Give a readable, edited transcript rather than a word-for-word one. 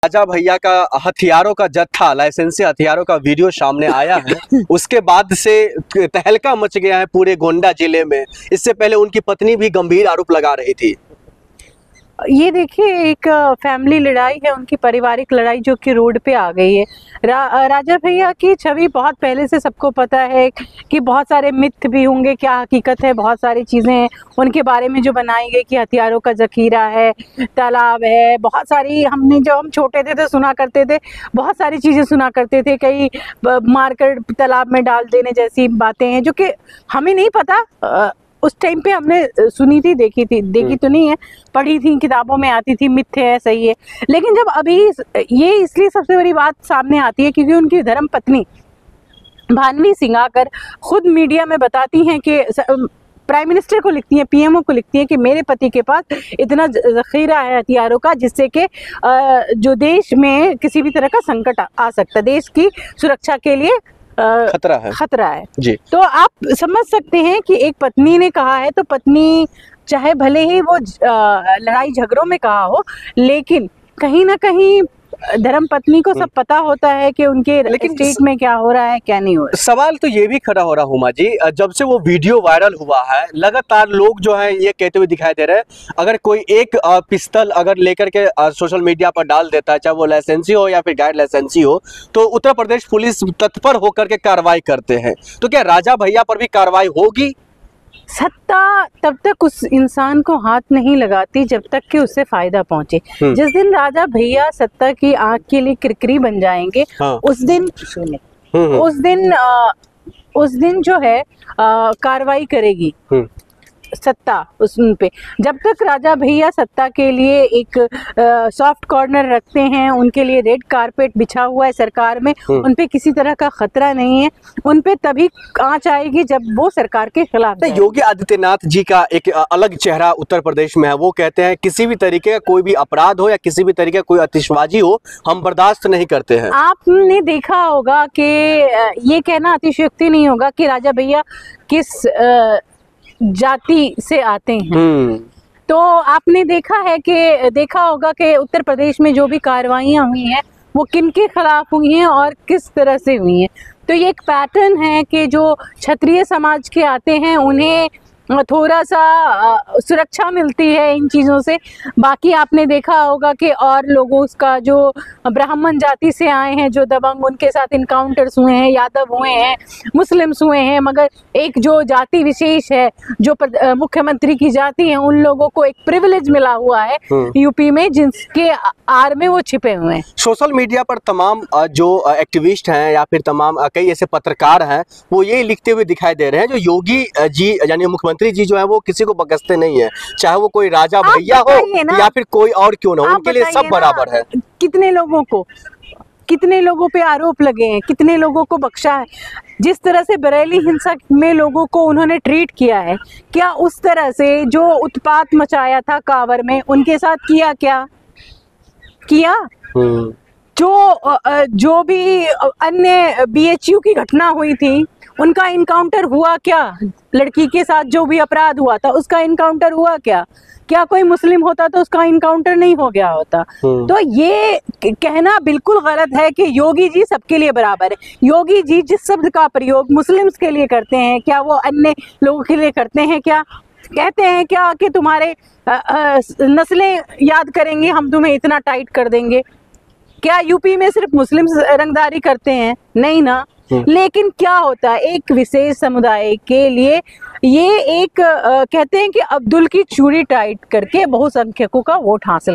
राजा भैया का हथियारों का जत्था, लाइसेंसी हथियारों का वीडियो सामने आया है, उसके बाद से तहलका मच गया है पूरे गोंडा जिले में। इससे पहले उनकी पत्नी भी गंभीर आरोप लगा रही थी। ये देखिए, एक फैमिली लड़ाई है, उनकी पारिवारिक लड़ाई जो कि रोड पे आ गई है। राजा भैया की छवि बहुत पहले से सबको पता है कि बहुत सारे मिथ भी होंगे, क्या हकीकत है, बहुत सारी चीज़ें हैं उनके बारे में जो बनाई गई कि हथियारों का जखीरा है, तालाब है, बहुत सारी हमने जब हम छोटे थे तो सुना करते थे, बहुत सारी चीज़ें सुना करते थे, कई मारकर तालाब में डाल देने जैसी बातें हैं जो कि हमें नहीं पता। उस टाइम पे हमने सुनी थी, देखी तो नहीं है, पढ़ी थी, किताबों में आती थी, मिथ्य है, सही है। लेकिन जब अभी ये इसलिए सबसे बड़ी बात सामने आती है क्योंकि उनकी धर्म पत्नी भानवी सिंह आकर खुद मीडिया में बताती हैं कि प्राइम मिनिस्टर को लिखती हैं, पीएमओ को लिखती हैं कि मेरे पति के पास इतना जखीरा है हथियारों का जिससे कि जो देश में किसी भी तरह का संकट आ सकता है, देश की सुरक्षा के लिए खतरा है जी। तो आप समझ सकते हैं कि एक पत्नी ने कहा है तो पत्नी चाहे भले ही वो लड़ाई झगड़ों में कहा हो, लेकिन कहीं ना कहीं धर्म पत्नी को सब पता होता है कि उनके स्टेट में क्या हो रहा है, क्या नहीं हो रहा है। सवाल तो ये भी खड़ा हो रहा हुमा जी, जब से वो वीडियो वायरल हुआ है लगातार लोग जो है ये कहते हुए दिखाई दे रहे हैं, अगर कोई एक पिस्तल अगर लेकर के सोशल मीडिया पर डाल देता है, चाहे वो लाइसेंसी हो या फिर गैर लाइसेंसी हो, तो उत्तर प्रदेश पुलिस तत्पर होकर के कार्रवाई करते हैं। तो क्या राजा भैया पर भी कार्रवाई होगी? सत्ता तब तक उस इंसान को हाथ नहीं लगाती जब तक कि उससे फायदा पहुंचे। जिस दिन राजा भैया सत्ता की आंख के लिए किरकिरी बन जाएंगे, उस दिन जो है कार्रवाई करेगी सत्ता उन पे। जब तक राजा भैया सत्ता के लिए एक सॉफ्ट कॉर्नर रखते हैं, उनके लिए रेड कारपेट बिछा हुआ है सरकार में, उन पे किसी तरह का खतरा नहीं है, उन पे तभी आंच आएगी जब वो सरकार के खिलाफ। योगी आदित्यनाथ जी का एक अलग चेहरा उत्तर प्रदेश में है, वो कहते हैं किसी भी तरीके का कोई भी अपराध हो या किसी भी तरीके का कोई आतिशबाजी हो हम बर्दाश्त नहीं करते हैं। आपने देखा होगा कि ये कहना अतिशयोक्ति नहीं होगा कि राजा भैया किस जाति से आते हैं। तो आपने देखा होगा कि उत्तर प्रदेश में जो भी कार्रवाइयाँ हुई हैं वो किन के खिलाफ हुई हैं और किस तरह से हुई हैं। तो ये एक पैटर्न है कि जो क्षत्रिय समाज के आते हैं उन्हें थोड़ा सा सुरक्षा मिलती है इन चीज़ों से। बाकी आपने देखा होगा कि और लोगों का जो ब्राह्मण जाति से आए हैं, जो दबंग, उनके साथ इनकाउंटर्स हुए हैं, यादव हुए हैं, मुस्लिम्स हुए हैं, मगर एक जो जाति विशेष है जो मुख्यमंत्री की जाति है, उन लोगों को एक प्रिविलेज मिला हुआ है यूपी में, जिसके आड़ में वो छिपे हुए हैं। सोशल मीडिया पर तमाम जो एक्टिविस्ट हैं या फिर तमाम कई ऐसे पत्रकार हैं, वो ये लिखते हुए दिखाई दे रहे हैं जो योगी जी यानी मुख्यमंत्री जी जो है वो किसी को बकसते नहीं है, चाहे वो कोई राजा भैया हो या फिर कोई और क्यों ना, उनके लिए सब बराबर है। कितने लोगों पे आरोप लगे हैं, कितने लोगों को बख्शा है। जिस तरह से बरेली हिंसा में लोगों को उन्होंने ट्रीट किया है, क्या उस तरह से जो उत्पात मचाया था कांवर में उनके साथ किया? जो भी अन्य बीएचयू की घटना हुई थी उनका इनकाउंटर हुआ क्या? लड़की के साथ जो भी अपराध हुआ था उसका इनकाउंटर हुआ क्या? क्या कोई मुस्लिम होता तो उसका इनकाउंटर नहीं हो गया होता? तो ये कहना बिल्कुल गलत है कि योगी जी सबके लिए बराबर है। योगी जी जिस शब्द का प्रयोग मुस्लिम्स के लिए करते हैं, क्या वो अन्य लोगों के लिए करते हैं? क्या कहते हैं क्या कि तुम्हारे नस्लें याद करेंगे, हम तुम्हें इतना टाइट कर देंगे? क्या यूपी में सिर्फ मुस्लिम रंगदारी करते हैं? नहीं ना। लेकिन क्या होता है, एक विशेष समुदाय के लिए ये एक कहते हैं कि अब्दुल की चूड़ी टाइट करके बहुसंख्यकों का वोट हासिल